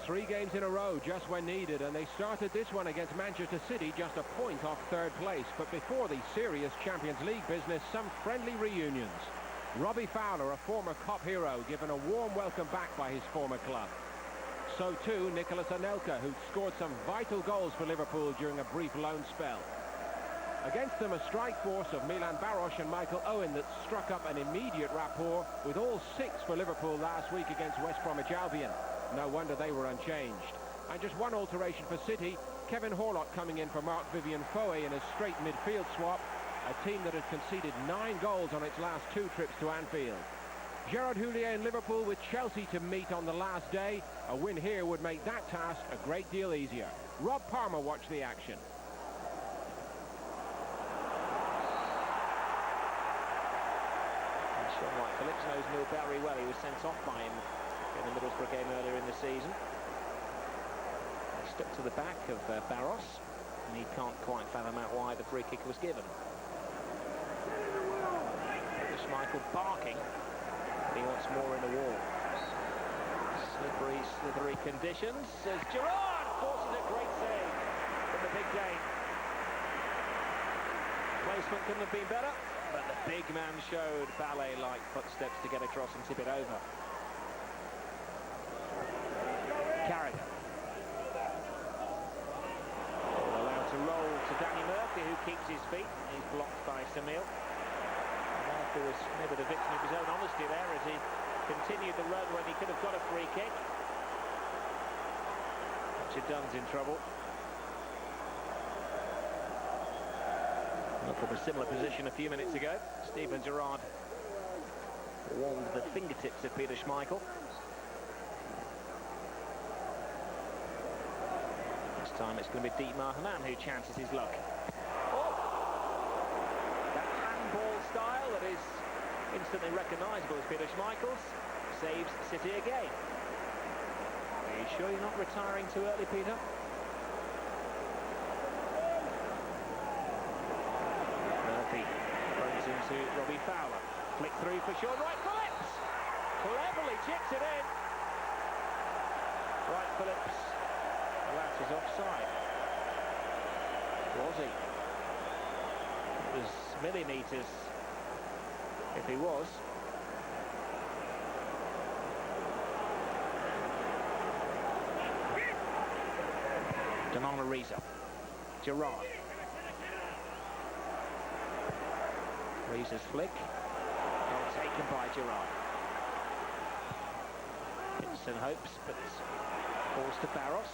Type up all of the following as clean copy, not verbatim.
3 games in a row just when needed, and they started this one against Manchester City just a point off third place. But before the serious Champions League business, some friendly reunions. Robbie Fowler, a former Cop hero, given a warm welcome back by his former club. So too Nicolas Anelka, who scored some vital goals for Liverpool during a brief loan spell. Against them, a strike force of Milan Baros and Michael Owen that struck up an immediate rapport, with all 6 for Liverpool last week against West Bromwich Albion. No wonder they were unchanged. And just one alteration for City, Kevin Horlock coming in for Marc-Vivien Foé in a straight midfield swap, a team that had conceded 9 goals on its last 2 trips to Anfield. Gerard Houllier in Liverpool with Chelsea to meet on the last day. A win here would make that task a great deal easier. Rob Palmer watched the action. Sean White-Phillips knows Neil Barry well. He was sent off by him in the Middlesbrough game earlier in the season. He stuck to the back of Baros, and he can't quite fathom out why the free kick was given. Schmeichel barking. He wants more in the wall. Slippery, slithery conditions as Gerrard forces a great save from the big Dane. Placement couldn't have been better, but the big man showed ballet-like footsteps to get across and tip it over. Carragher. Allowed to roll to Danny Murphy, who keeps his feet. He's blocked by Samil. Murphy was maybe the victim of his own honesty there as he continued the run when he could have got a free kick. Richard Dunn's in trouble. From a similar position a few minutes ago, Steven Gerrard warmed the fingertips of Peter Schmeichel. This time it's going to be Dietmar Hamann who chances his luck. Oh! That handball style that is instantly recognisable as Peter Schmeichel's saves City again. Are you sure you're not retiring too early, Peter? Into Robbie Fowler. Flick through for Sean White-Phillips. Cleverly chips it in. White-Phillips. The lad was offside. Was he? It was millimetres if he was. Damon Ariza. Gerrard. Ariza's flick. Well taken by Gerrard. Vincent hopes, but falls to Baros.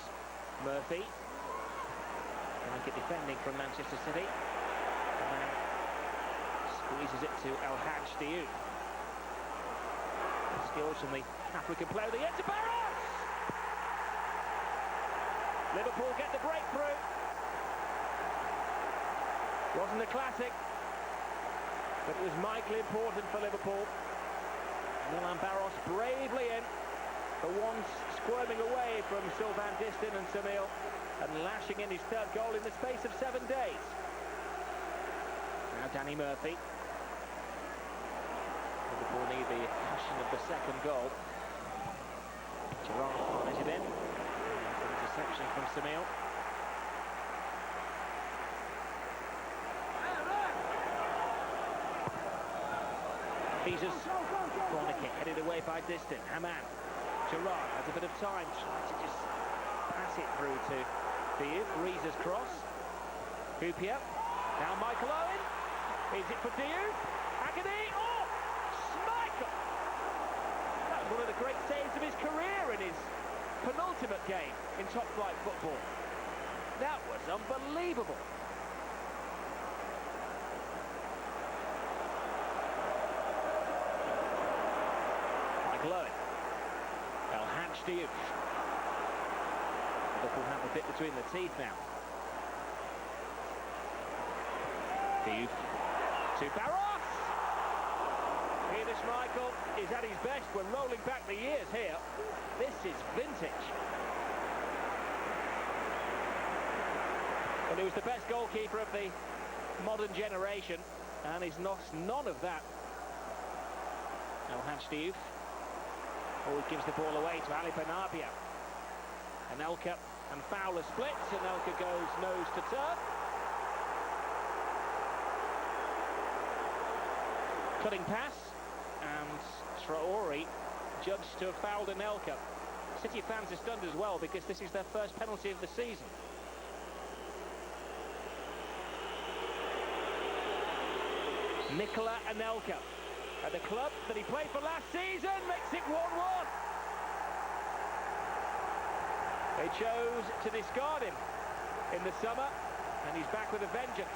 Murphy. Blanket defending from Manchester City. And now squeezes it to El Hadj Diouf. Skills from the African player. The end to Baros! Liverpool get the breakthrough. Wasn't a classic, but it was mightily important for Liverpool. Milan Baros bravely in, for once squirming away from Sylvain Distin and Samil, and lashing in his 3rd goal in the space of 7 days. Now Danny Murphy. Liverpool need the passion of the 2nd goal. Gerrard fires it in. Interception from Samil. Jesus, corner kick headed away by Distin. Hamann. Gerrard has a bit of time, trying to just pass it through to Diouf. Ariza's cross. Hoopier. Now Michael Owen. Is it for Diouf? Agony. Oh! Schmeichel! That was one of the great saves of his career in his penultimate game in top-flight football. That was unbelievable. El Hadj Diouf. Liverpool have a bit between the teeth now. Diouf to Baros. Peter Schmeichel is at his best. We're rolling back the years here. This is vintage. Well, he was the best goalkeeper of the modern generation, and he's lost none of that. El Hadj Diouf. Oh, he gives the ball away to Ali Benabia. Anelka and Fowler splits. Anelka goes nose to turf. Cutting pass, and Traore judged to have fouled Anelka. City fans are stunned as well because this is their first penalty of the season. Nicola Anelka, at the club that he played for last season, makes it 1-1. They chose to discard him in the summer, and he's back with a vengeance.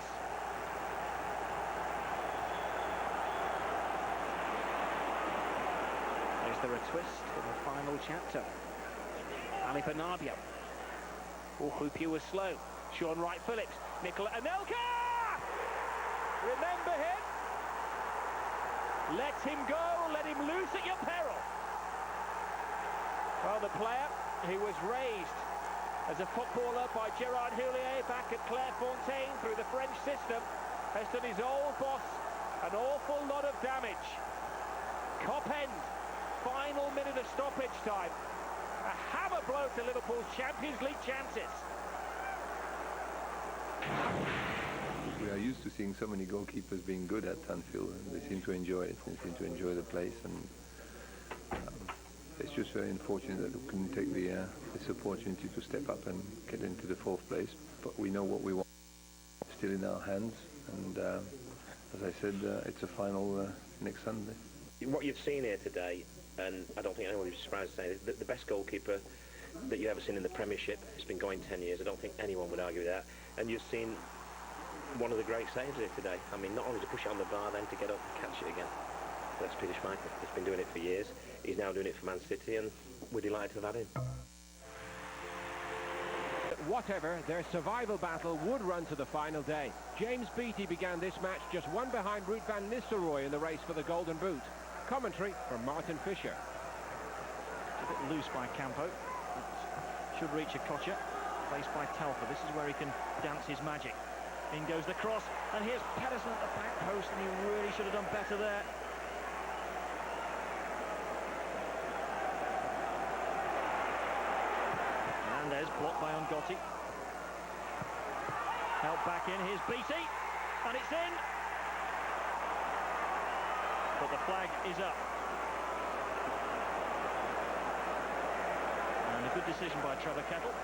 Is there a twist in the final chapter? Ali Bernabeu. Oh, Hoopier was slow. Sean Wright-Phillips. Nicola Anelka! Remember him? Let him go, let him loose at your peril. Well, the player who was raised as a footballer by Gerard Houllier back at Clairefontaine through the French system has done his old boss an awful lot of damage. Cop end, final minute of stoppage time. A hammer blow to Liverpool's Champions League chances. We are used to seeing so many goalkeepers being good at Anfield, and they seem to enjoy it. They seem to enjoy the place, and it's just very unfortunate that we couldn't take this opportunity to step up and get into the fourth place. But we know what we want. It's still in our hands, and as I said, it's a final next Sunday. What you've seen here today, and I don't think anyone would be surprised to say that the best goalkeeper that you've ever seen in the Premiership has been going 10 years. I don't think anyone would argue with that. And you've seen one of the great saves here today. I mean, not only to push it on the bar, then to get up and catch it again. That's Peter Schmeichel. He's been doing it for years. He's now doing it for Man City, and we're delighted to have had him. Whatever, their survival battle would run to the final day. James Beattie began this match just one behind Ruud van Nistelrooy in the race for the Golden Boot. Commentary from Martin Fisher. It's a bit loose by Campo. It should reach a Kocher. Placed by Telfer. This is where he can dance his magic. In goes the cross, and here's Pedersen at the back post, and he really should have done better there. Hernandez blocked by Ngotti. Held back in, here's Beattie, and it's in. But the flag is up. And a good decision by Trevor Kettle.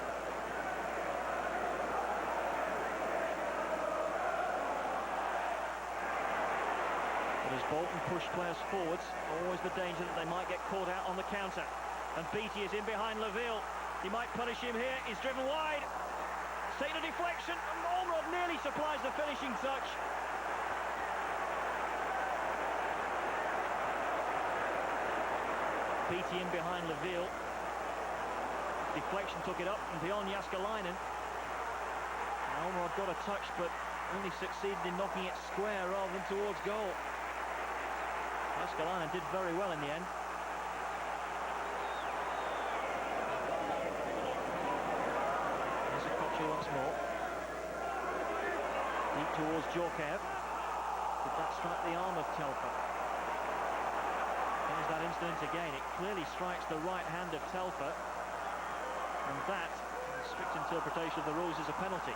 But as Bolton pushed players forwards, always the danger that they might get caught out on the counter. And Beattie is in behind Laville. He might punish him here. He's driven wide. Taking a deflection, and Ormerod nearly supplies the finishing touch. Beattie in behind Laville. Deflection took it up and beyond Jaskalainen. Ormerod got a touch, but only succeeded in knocking it square rather than towards goal. Jaskalainen did very well in the end. There's a Kocher once more. Deep towards Djorkaeff. Did that strike the arm of Telfer? There's that incident again. It clearly strikes the right hand of Telfer. And that, in strict interpretation of the rules, is a penalty.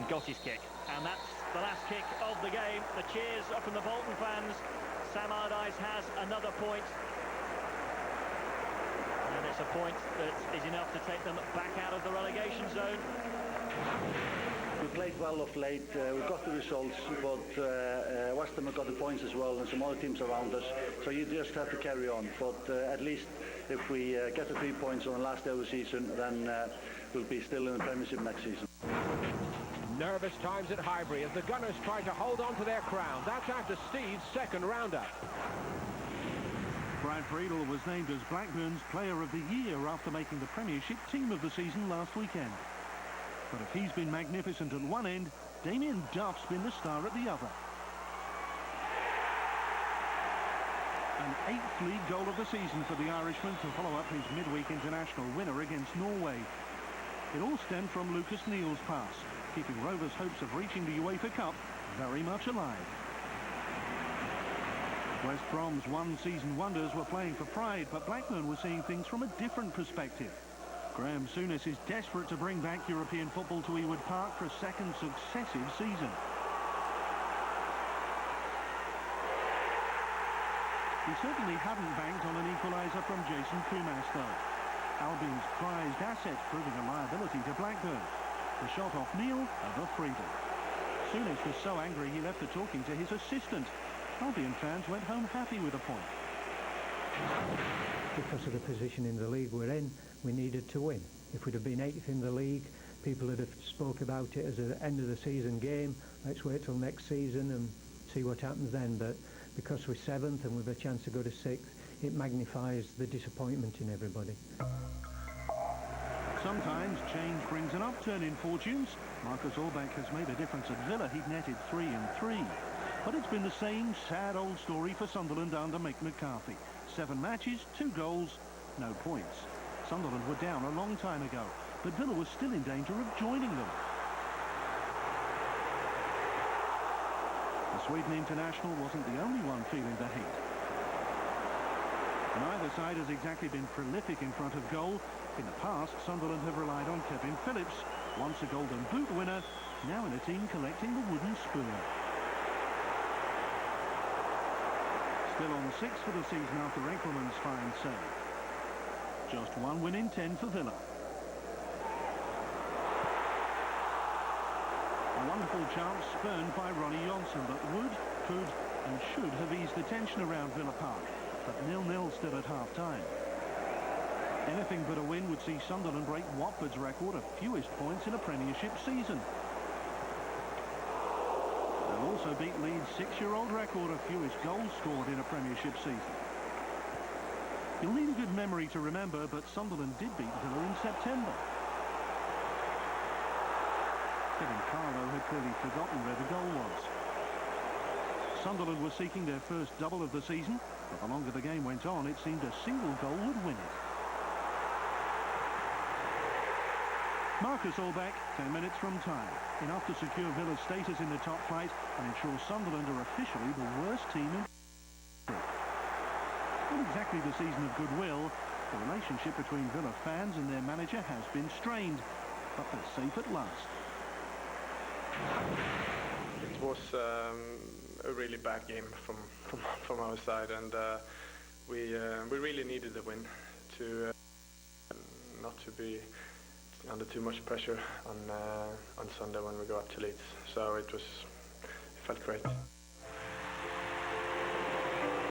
Ngotti's kick, and that's the last kick of the game. The cheers up from the Bolton fans. Sam Allardyce has another point, and it's a point that is enough to take them back out of the relegation zone. We played well of late, we got the results, but West Ham have got the points as well, and some other teams around us, so you just have to carry on. But at least if we get the 3 points on the last day of the season, then we'll be still in the Premiership next season. Nervous times at Highbury as the Gunners try to hold on to their crown. That's after Steve's second roundup. Brad Friedel was named as Blackburn's Player of the Year after making the Premiership Team of the Season last weekend. But if he's been magnificent at one end, Damien Duff's been the star at the other. An 8th league goal of the season for the Irishman to follow up his midweek international winner against Norway. It all stemmed from Lucas Neal's pass, keeping Rovers' hopes of reaching the UEFA Cup very much alive. West Brom's one-season wonders were playing for pride, but Blackburn were seeing things from a different perspective. Graham Souness is desperate to bring back European football to Ewood Park for a second successive season. He certainly hadn't banked on an equaliser from Jason Kumas, though. Albion's prized asset proving a liability to Blackburn. The shot off Neil over Friedel. Souness was so angry he left the talking to his assistant. Albion fans went home happy with a point. Because of the position in the league we're in, we needed to win. If we'd have been 8th in the league, people would have spoke about it as an end of the season game. Let's wait till next season and see what happens then. But because we're 7th and we've a chance to go to 6th, it magnifies the disappointment in everybody. Sometimes change brings an upturn in fortunes. Marcus Allback has made a difference at Villa. He'd netted 3 and 3. But it's been the same sad old story for Sunderland under Mick McCarthy. 7 matches, 2 goals, no points. Sunderland were down a long time ago, but Villa was still in danger of joining them. The Sweden international wasn't the only one feeling the heat. Neither side has exactly been prolific in front of goal. In the past, Sunderland have relied on Kevin Phillips, once a Golden Boot winner, now in a team collecting the wooden spoon. Still on 6 for the season after Enkelman's fine save. Just 1 win in 10 for Villa. A wonderful chance spurned by Ronnie Johnson that would, could and should have eased the tension around Villa Park. But 0-0 still at half-time. Anything but a win would see Sunderland break Watford's record of fewest points in a Premiership season. They'll also beat Leeds' 6-year-old record of fewest goals scored in a Premiership season. You'll need a good memory to remember, but Sunderland did beat Villa in September. Kevin Carlo had clearly forgotten where the goal was. Sunderland were seeking their first double of the season, but the longer the game went on, it seemed a single goal would win it. Marcus Allback, 10 minutes from time, enough to secure Villa's status in the top flight and ensure Sunderland are officially the worst team in. Not exactly the season of goodwill. The relationship between Villa fans and their manager has been strained, but they're safe at last. It was a really bad game from our side, and we really needed the win to not to be under too much pressure on Sunday when we go up to Leeds. So it felt great.